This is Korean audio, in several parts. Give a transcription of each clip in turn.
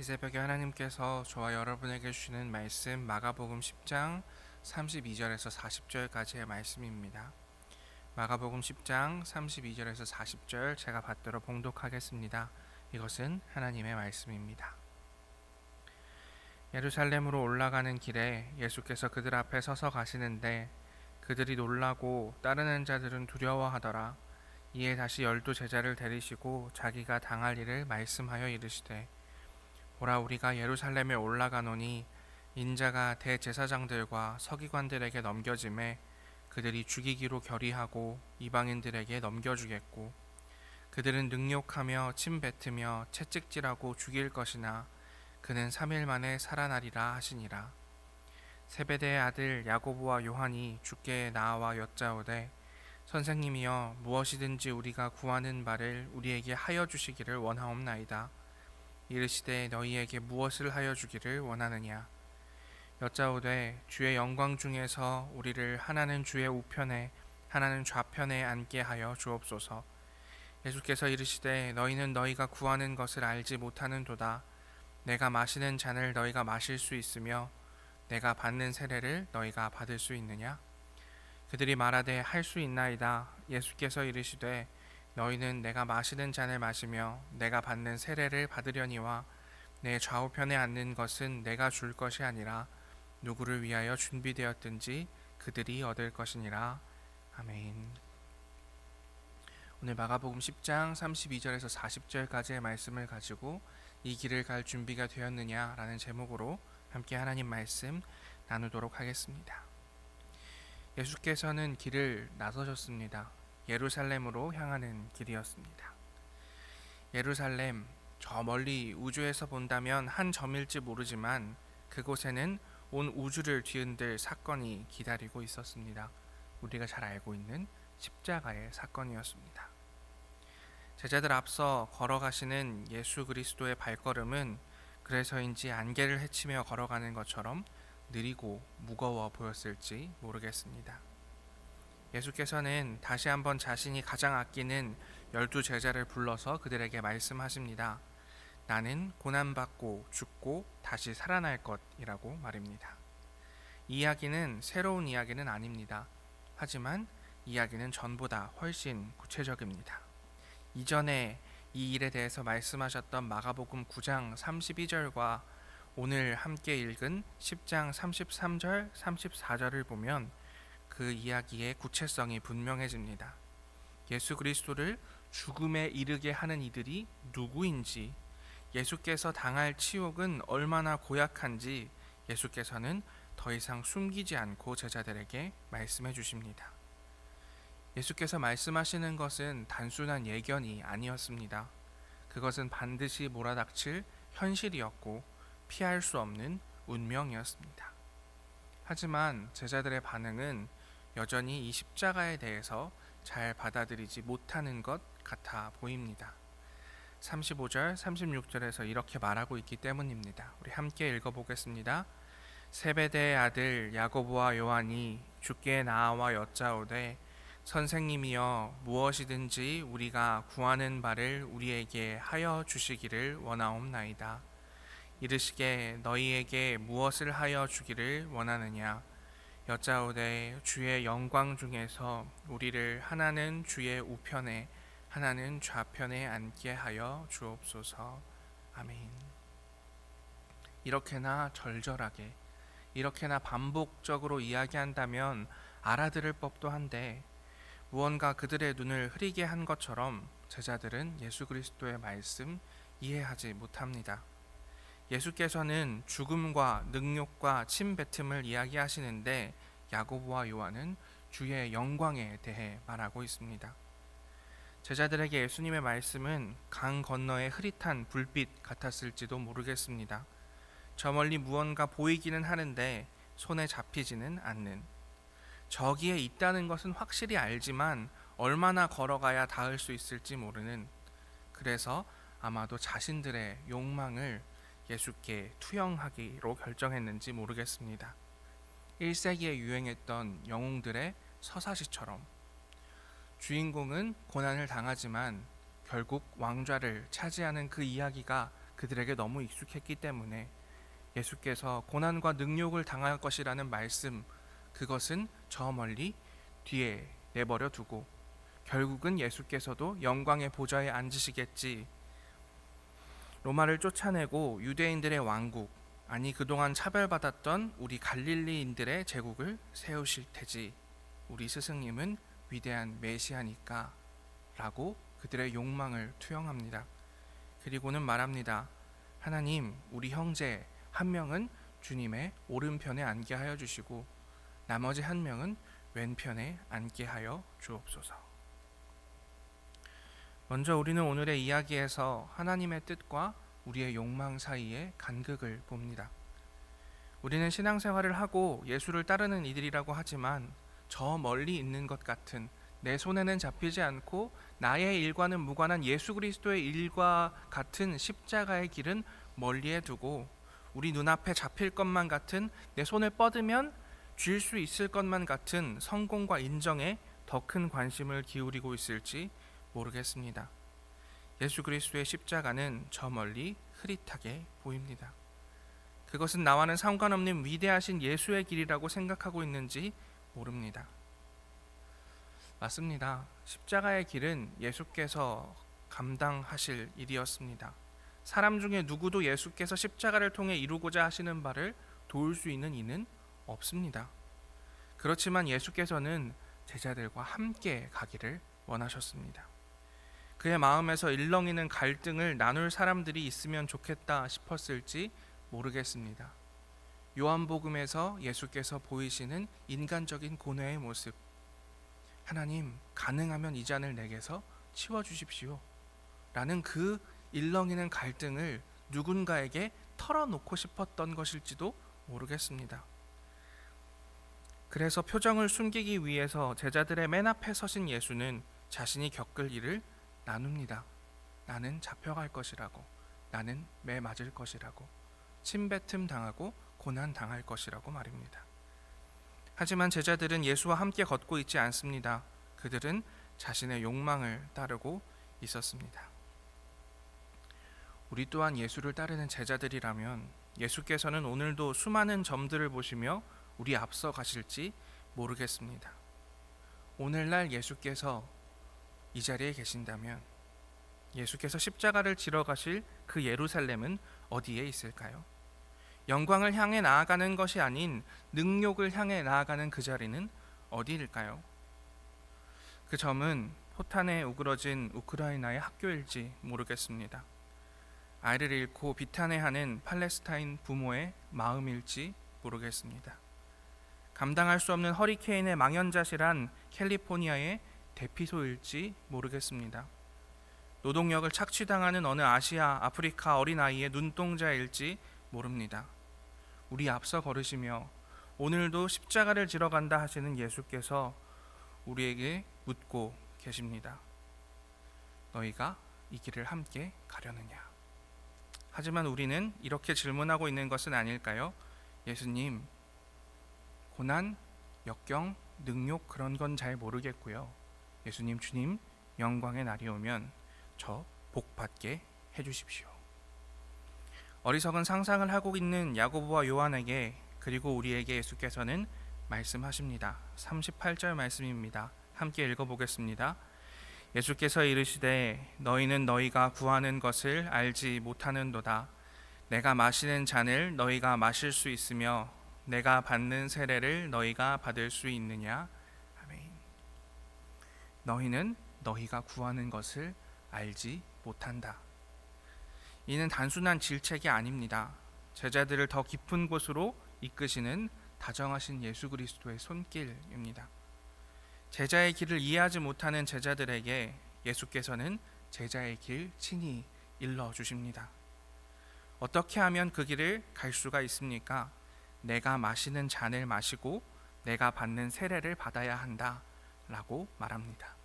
이 새벽에 하나님께서 저와 여러분에게 주시는 말씀 마가복음 10장 32절에서 40절까지의 말씀입니다. 마가복음 10장 32절에서 40절 제가 받들어 봉독하겠습니다. 이것은 하나님의 말씀입니다. 예루살렘으로 올라가는 길에 예수께서 그들 앞에 서서 가시는데 그들이 놀라고 따르는 자들은 두려워하더라. 이에 다시 12 제자를 데리시고 자기가 당할 일을 말씀하여 이르시되 보라, 우리가 예루살렘에 올라가노니 인자가 대제사장들과 서기관들에게 넘겨짐에 그들이 죽이기로 결의하고 이방인들에게 넘겨주겠고 그들은 능욕하며 침뱉으며 채찍질하고 죽일 것이나 그는 3일 만에 살아나리라 하시니라. 세베대의 아들 야고보와 요한이 주께 나와 여짜오되 선생님이여, 무엇이든지 우리가 구하는 바를 우리에게 하여 주시기를 원하옵나이다. 이르시되 너희에게 무엇을 하여 주기를 원하느냐. 여짜오되 주의 영광 중에서 우리를 하나는 주의 우편에 하나는 좌편에 앉게 하여 주옵소서. 예수께서 이르시되 너희는 너희가 구하는 것을 알지 못하는도다. 내가 마시는 잔을 너희가 마실 수 있으며 내가 받는 세례를 너희가 받을 수 있느냐. 그들이 말하되 할 수 있나이다. 예수께서 이르시되 너희는 내가 마시는 잔을 마시며 내가 받는 세례를 받으려니와 내 좌우편에 앉는 것은 내가 줄 것이 아니라 누구를 위하여 준비되었든지 그들이 얻을 것이니라. 아멘. 오늘 마가복음 10장 32절에서 40절까지의 말씀을 가지고 이 길을 갈 준비가 되었느냐라는 제목으로 함께 하나님 말씀 나누도록 하겠습니다. 예수께서는 길을 나서셨습니다. 예루살렘으로 향하는 길이었습니다. 예루살렘, 저 멀리 우주에서 본다면 한 점일지 모르지만 그곳에는 온 우주를 뒤흔들 사건이 기다리고 있었습니다. 우리가 잘 알고 있는 십자가의 사건이었습니다. 제자들 앞서 걸어가시는 예수 그리스도의 발걸음은 그래서인지 안개를 헤치며 걸어가는 것처럼 느리고 무거워 보였을지 모르겠습니다. 예수께서는 다시 한번 자신이 가장 아끼는 12 제자를 불러서 그들에게 말씀하십니다. 나는 고난받고 죽고 다시 살아날 것이라고 말입니다. 이 이야기는 새로운 이야기는 아닙니다. 하지만 이야기는 전보다 훨씬 구체적입니다. 이전에 이 일에 대해서 말씀하셨던 마가복음 9장 32절과 오늘 함께 읽은 10장 33절, 34절을 보면 그 이야기의 구체성이 분명해집니다. 예수 그리스도를 죽음에 이르게 하는 이들이 누구인지, 예수께서 당할 치욕은 얼마나 고약한지 예수께서는 더 이상 숨기지 않고 제자들에게 말씀해 주십니다. 예수께서 말씀하시는 것은 단순한 예견이 아니었습니다. 그것은 반드시 몰아닥칠 현실이었고 피할 수 없는 운명이었습니다. 하지만 제자들의 반응은 여전히 이 십자가에 대해서 잘 받아들이지 못하는 것 같아 보입니다. 35절, 36절에서 이렇게 말하고 있기 때문입니다. 우리 함께 읽어보겠습니다. 세베대의 아들 야고보와 요한이 주께 나와 여짜오되 선생님이여, 무엇이든지 우리가 구하는 바를 우리에게 하여 주시기를 원하옵나이다. 이르시되 너희에게 무엇을 하여 주기를 원하느냐. 여짜오되 주의 영광 중에서 우리를 하나는 주의 우편에 하나는 좌편에 앉게 하여 주옵소서. 아멘. 이렇게나 절절하게, 이렇게나 반복적으로 이야기한다면 알아들을 법도 한데 무언가 그들의 눈을 흐리게 한 것처럼 제자들은 예수 그리스도의 말씀 이해하지 못합니다. 예수께서는 죽음과 능욕과 침뱉음을 이야기하시는데 야고보와 요한은 주의 영광에 대해 말하고 있습니다. 제자들에게 예수님의 말씀은 강 건너의 흐릿한 불빛 같았을지도 모르겠습니다. 저 멀리 무언가 보이기는 하는데 손에 잡히지는 않는, 저기에 있다는 것은 확실히 알지만 얼마나 걸어가야 닿을 수 있을지 모르는, 그래서 아마도 자신들의 욕망을 예수께 투영하기로 결정했는지 모르겠습니다. 1세기에 유행했던 영웅들의 서사시처럼 주인공은 고난을 당하지만 결국 왕좌를 차지하는 그 이야기가 그들에게 너무 익숙했기 때문에 예수께서 고난과 능욕을 당할 것이라는 말씀, 그것은 저 멀리 뒤에 내버려 두고 결국은 예수께서도 영광의 보좌에 앉으시겠지. 로마를 쫓아내고 유대인들의 왕국, 아니 그동안 차별받았던 우리 갈릴리인들의 제국을 세우실 테지. 우리 스승님은 위대한 메시아니까 라고 그들의 욕망을 투영합니다. 그리고는 말합니다. 하나님, 우리 형제 한 명은 주님의 오른편에 앉게 하여 주시고 나머지 한 명은 왼편에 앉게 하여 주옵소서. 먼저 우리는 오늘의 이야기에서 하나님의 뜻과 우리의 욕망 사이의 간극을 봅니다. 우리는 신앙생활을 하고 예수를 따르는 이들이라고 하지만 저 멀리 있는 것 같은, 내 손에는 잡히지 않고 나의 일과는 무관한 예수 그리스도의 일과 같은 십자가의 길은 멀리에 두고 우리 눈앞에 잡힐 것만 같은, 내 손을 뻗으면 쥘 수 있을 것만 같은 성공과 인정에 더 큰 관심을 기울이고 있을지 모르겠습니다. 예수 그리스도의 십자가는 저 멀리 흐릿하게 보입니다. 그것은 나와는 상관없는 위대하신 예수의 길이라고 생각하고 있는지 모릅니다. 맞습니다. 십자가의 길은 예수께서 감당하실 일이었습니다. 사람 중에 누구도 예수께서 십자가를 통해 이루고자 하시는 바를 도울 수 있는 이는 없습니다. 그렇지만 예수께서는 제자들과 함께 가기를 원하셨습니다. 그의 마음에서 일렁이는 갈등을 나눌 사람들이 있으면 좋겠다 싶었을지 모르겠습니다. 요한복음에서 예수께서 보이시는 인간적인 고뇌의 모습, 하나님, 가능하면 이 잔을 내게서 치워주십시오 라는 그 일렁이는 갈등을 누군가에게 털어놓고 싶었던 것일지도 모르겠습니다. 그래서 표정을 숨기기 위해서 제자들의 맨 앞에 서신 예수는 자신이 겪을 일을 나눕니다. 나는 잡혀갈 것이라고, 나는 매 맞을 것이라고, 침뱉음 당하고 고난 당할 것이라고 말입니다. 하지만 제자들은 예수와 함께 걷고 있지 않습니다. 그들은 자신의 욕망을 따르고 있었습니다. 우리 또한 예수를 따르는 제자들이라면 예수께서는 오늘도 수많은 점들을 보시며 우리 앞서 가실지 모르겠습니다. 오늘날 예수께서 이 자리에 계신다면 예수께서 십자가를 지러 가실 그 예루살렘은 어디에 있을까요? 영광을 향해 나아가는 것이 아닌 능욕을 향해 나아가는 그 자리는 어디일까요? 그 점은 포탄에 우그러진 우크라이나의 학교일지 모르겠습니다. 아이를 잃고 비탄해하는 팔레스타인 부모의 마음일지 모르겠습니다. 감당할 수 없는 허리케인의 망연자실한 캘리포니아의 대피소일지 모르겠습니다. 노동력을 착취당하는 어느 아시아, 아프리카 어린아이의 눈동자일지 모릅니다. 우리 앞서 걸으시며 오늘도 십자가를 지러 간다 하시는 예수께서 우리에게 묻고 계십니다. 너희가 이 길을 함께 가려느냐? 하지만 우리는 이렇게 질문하고 있는 것은 아닐까요? 예수님, 고난, 역경, 능욕 그런 건 잘 모르겠고요. 예수님, 주님, 영광의 날이 오면 저 복 받게 해주십시오. 어리석은 상상을 하고 있는 야고보와 요한에게, 그리고 우리에게 예수께서는 말씀하십니다. 38절 말씀입니다. 함께 읽어보겠습니다. 예수께서 이르시되 너희는 너희가 구하는 것을 알지 못하는도다. 내가 마시는 잔을 너희가 마실 수 있으며 내가 받는 세례를 너희가 받을 수 있느냐? 아멘. 너희는 너희가 구하는 것을 알지 못한다. 이는 단순한 질책이 아닙니다. 제자들을 더 깊은 곳으로 이끄시는 다정하신 예수 그리스도의 손길입니다. 제자의 길을 이해하지 못하는 제자들에게 예수께서는 제자의 길 친히 일러주십니다. 어떻게 하면 그 길을 갈 수가 있습니까? 내가 마시는 잔을 마시고 내가 받는 세례를 받아야 한다 라고 말합니다.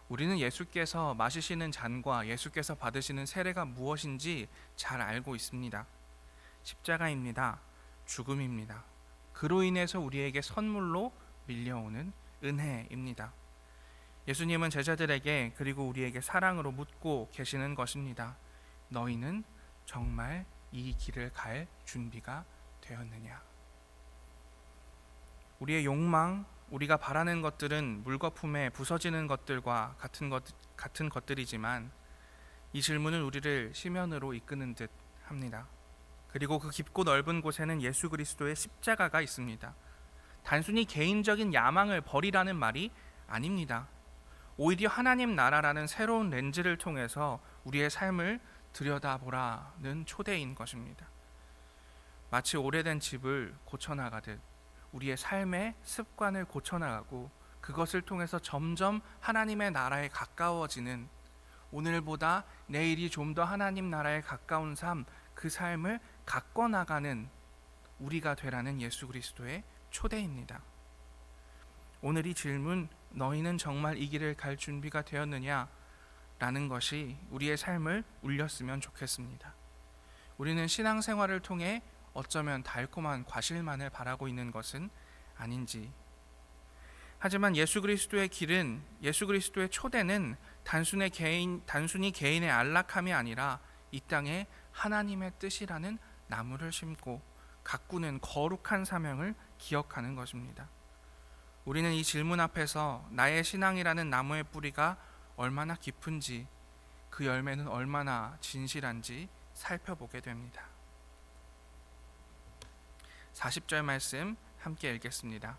우리는 예수께서 마시시는 잔과 예수께서 받으시는 세례가 무엇인지 잘 알고 있습니다. 십자가입니다. 죽음입니다. 그로 인해서 우리에게 선물로 밀려오는 은혜입니다. 예수님은 제자들에게 그리고 우리에게 사랑으로 묻고 계시는 것입니다. 너희는 정말 이 길을 갈 준비가 되었느냐? 우리의 욕망, 우리가 바라는 것들은 물거품에 부서지는 것들과 같은 것들이지만 이 질문은 우리를 시면으로 이끄는 듯 합니다. 그리고 그 깊고 넓은 곳에는 예수 그리스도의 십자가가 있습니다. 단순히 개인적인 야망을 버리라는 말이 아닙니다. 오히려 하나님 나라라는 새로운 렌즈를 통해서 우리의 삶을 들여다보라는 초대인 것입니다. 마치 오래된 집을 고쳐나가듯 우리의 삶의 습관을 고쳐나가고 그것을 통해서 점점 하나님의 나라에 가까워지는, 오늘보다 내일이 좀 더 하나님 나라에 가까운 삶, 그 삶을 가꿔 나가는 우리가 되라는 예수 그리스도의 초대입니다. 오늘 이 질문, 너희는 정말 이 길을 갈 준비가 되었느냐? 라는 것이 우리의 삶을 울렸으면 좋겠습니다. 우리는 신앙생활을 통해 어쩌면 달콤한 과실만을 바라고 있는 것은 아닌지. 하지만 예수 그리스도의 길은, 예수 그리스도의 초대는 단순히 개인의 안락함이 아니라 이 땅에 하나님의 뜻이라는 나무를 심고 가꾸는 거룩한 사명을 기억하는 것입니다. 우리는 이 질문 앞에서 나의 신앙이라는 나무의 뿌리가 얼마나 깊은지, 그 열매는 얼마나 진실한지 살펴보게 됩니다. 40절 말씀 함께 읽겠습니다.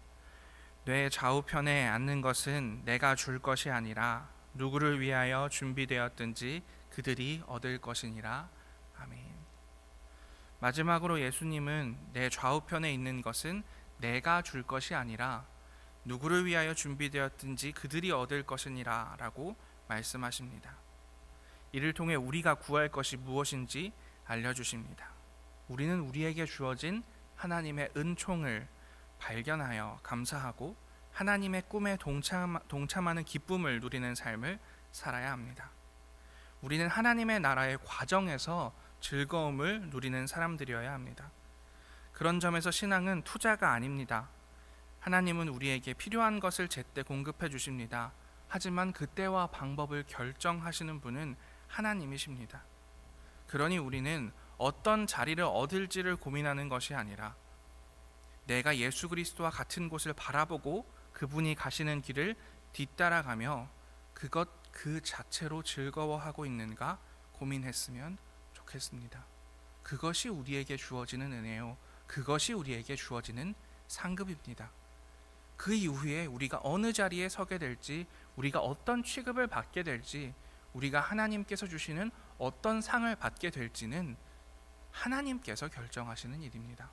뇌 좌우편에 앉는 것은 내가 줄 것이 아니라 누구를 위하여 준비되었든지 그들이 얻을 것이니라. 아멘. 마지막으로 예수님은 내 좌우편에 있는 것은 내가 줄 것이 아니라 누구를 위하여 준비되었든지 그들이 얻을 것이니라 라고 말씀하십니다. 이를 통해 우리가 구할 것이 무엇인지 알려주십니다. 우리는 우리에게 주어진 하나님의 은총을 발견하여 감사하고 하나님의 꿈에 동참하는 기쁨을 누리는 삶을 살아야 합니다. 우리는 하나님의 나라의 과정에서 즐거움을 누리는 사람들이어야 합니다. 그런 점에서 신앙은 투자가 아닙니다. 하나님은 우리에게 필요한 것을 제때 공급해 주십니다. 하지만 그때와 방법을 결정하시는 분은 하나님이십니다. 그러니 우리는 어떤 자리를 얻을지를 고민하는 것이 아니라 내가 예수 그리스도와 같은 곳을 바라보고 그분이 가시는 길을 뒤따라가며 그것 그 자체로 즐거워하고 있는가 고민했으면 좋겠습니다. 그것이 우리에게 주어지는 은혜요, 그것이 우리에게 주어지는 상급입니다. 그 이후에 우리가 어느 자리에 서게 될지, 우리가 어떤 취급을 받게 될지, 우리가 하나님께서 주시는 어떤 상을 받게 될지는 하나님께서 결정하시는 일입니다.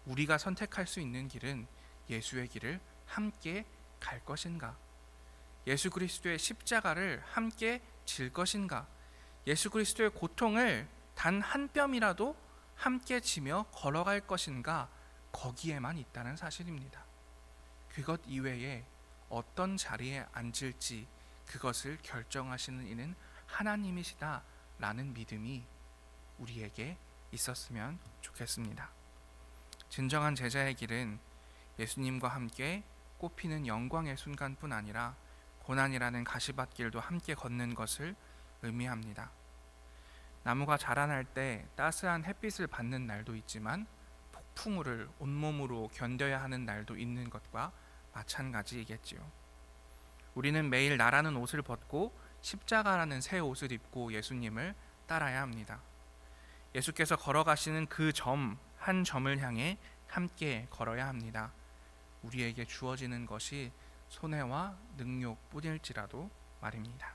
우리가 선택할 수 있는 길은 예수의 길을 함께 갈 것인가, 예수 그리스도의 십자가를 함께 질 것인가, 예수 그리스도의 고통을 단 한 뼘이라도 함께 지며 걸어갈 것인가, 거기에만 있다는 사실입니다. 그것 이외에 어떤 자리에 앉을지 그것을 결정하시는 이는 하나님이시다라는 믿음이 우리에게 있었으면 좋겠습니다. 진정한 제자의 길은 예수님과 함께 꽃피는 영광의 순간뿐 아니라 고난이라는 가시밭길도 함께 걷는 것을 의미합니다. 나무가 자라날 때 따스한 햇빛을 받는 날도 있지만 폭풍우를 온몸으로 견뎌야 하는 날도 있는 것과 마찬가지이겠지요. 우리는 매일 나라는 옷을 벗고 십자가라는 새 옷을 입고 예수님을 따라야 합니다. 예수께서 걸어가시는 그 점 한 점을 향해 함께 걸어야 합니다. 우리에게 주어지는 것이 손해와 능욕뿐일지라도 말입니다.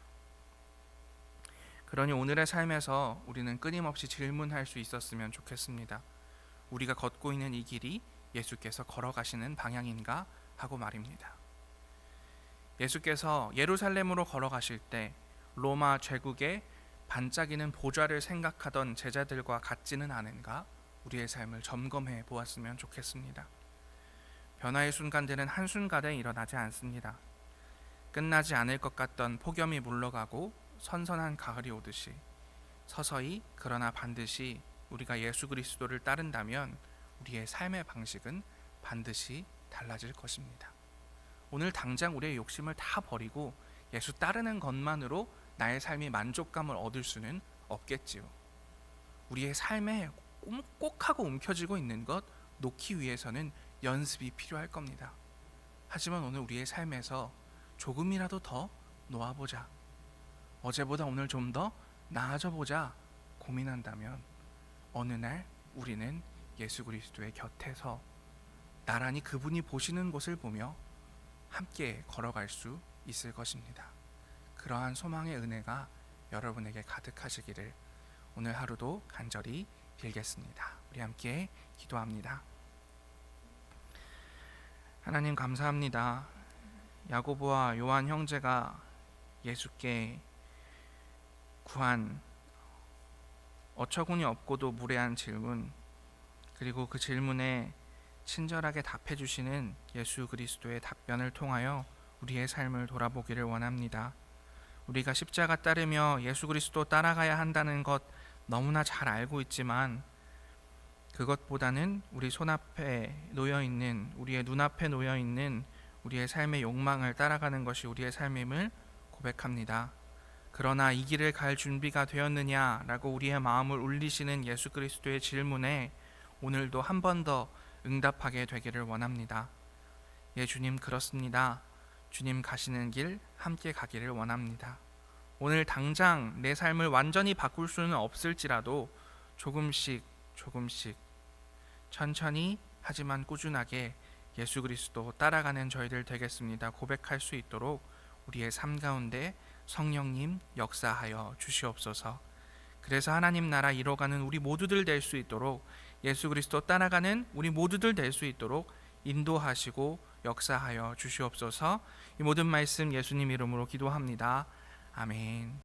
그러니 오늘의 삶에서 우리는 끊임없이 질문할 수 있었으면 좋겠습니다. 우리가 걷고 있는 이 길이 예수께서 걸어가시는 방향인가 하고 말입니다. 예수께서 예루살렘으로 걸어가실 때 로마 제국의 반짝이는 보좌를 생각하던 제자들과 같지는 않은가, 우리의 삶을 점검해 보았으면 좋겠습니다. 변화의 순간들은 한순간에 일어나지 않습니다. 끝나지 않을 것 같던 폭염이 물러가고 선선한 가을이 오듯이 서서히 그러나 반드시 우리가 예수 그리스도를 따른다면 우리의 삶의 방식은 반드시 달라질 것입니다. 오늘 당장 우리의 욕심을 다 버리고 예수 따르는 것만으로 나의 삶이 만족감을 얻을 수는 없겠지요. 우리의 삶에 꼭 하고 움켜쥐고 있는 것 놓기 위해서는 연습이 필요할 겁니다. 하지만 오늘 우리의 삶에서 조금이라도 더 놓아보자, 어제보다 오늘 좀 더 나아져 보자 고민한다면 어느 날 우리는 예수 그리스도의 곁에서 나란히 그분이 보시는 곳을 보며 함께 걸어갈 수 있을 것입니다. 그러한 소망의 은혜가 여러분에게 가득하시기를 오늘 하루도 간절히 빌겠습니다. 우리 함께 기도합니다. 하나님 감사합니다. 야고보와 요한 형제가 예수께 구한 어처구니 없고도 무례한 질문, 그리고 그 질문에 친절하게 답해 주시는 예수 그리스도의 답변을 통하여 우리의 삶을 돌아보기를 원합니다. 우리가 십자가 따르며 예수 그리스도 따라가야 한다는 것 너무나 잘 알고 있지만 그것보다는 우리 손앞에 놓여 있는, 우리의 눈앞에 놓여 있는 우리의 삶의 욕망을 따라가는 것이 우리의 삶임을 고백합니다. 그러나 이 길을 갈 준비가 되었느냐라고 우리의 마음을 울리시는 예수 그리스도의 질문에 오늘도 한 번 더 응답하게 되기를 원합니다. 예, 주님 그렇습니다. 주님 가시는 길 함께 가기를 원합니다. 오늘 당장 내 삶을 완전히 바꿀 수는 없을지라도 조금씩 천천히 하지만 꾸준하게 예수 그리스도 따라가는 저희들 되겠습니다. 고백할 수 있도록 우리의 삶 가운데 성령님 역사하여 주시옵소서. 그래서 하나님 나라 이뤄가는 우리 모두들 될 수 있도록, 예수 그리스도 따라가는 우리 모두들 될 수 있도록 인도하시고 역사하여 주시옵소서. 이 모든 말씀 예수님 이름으로 기도합니다. 아멘.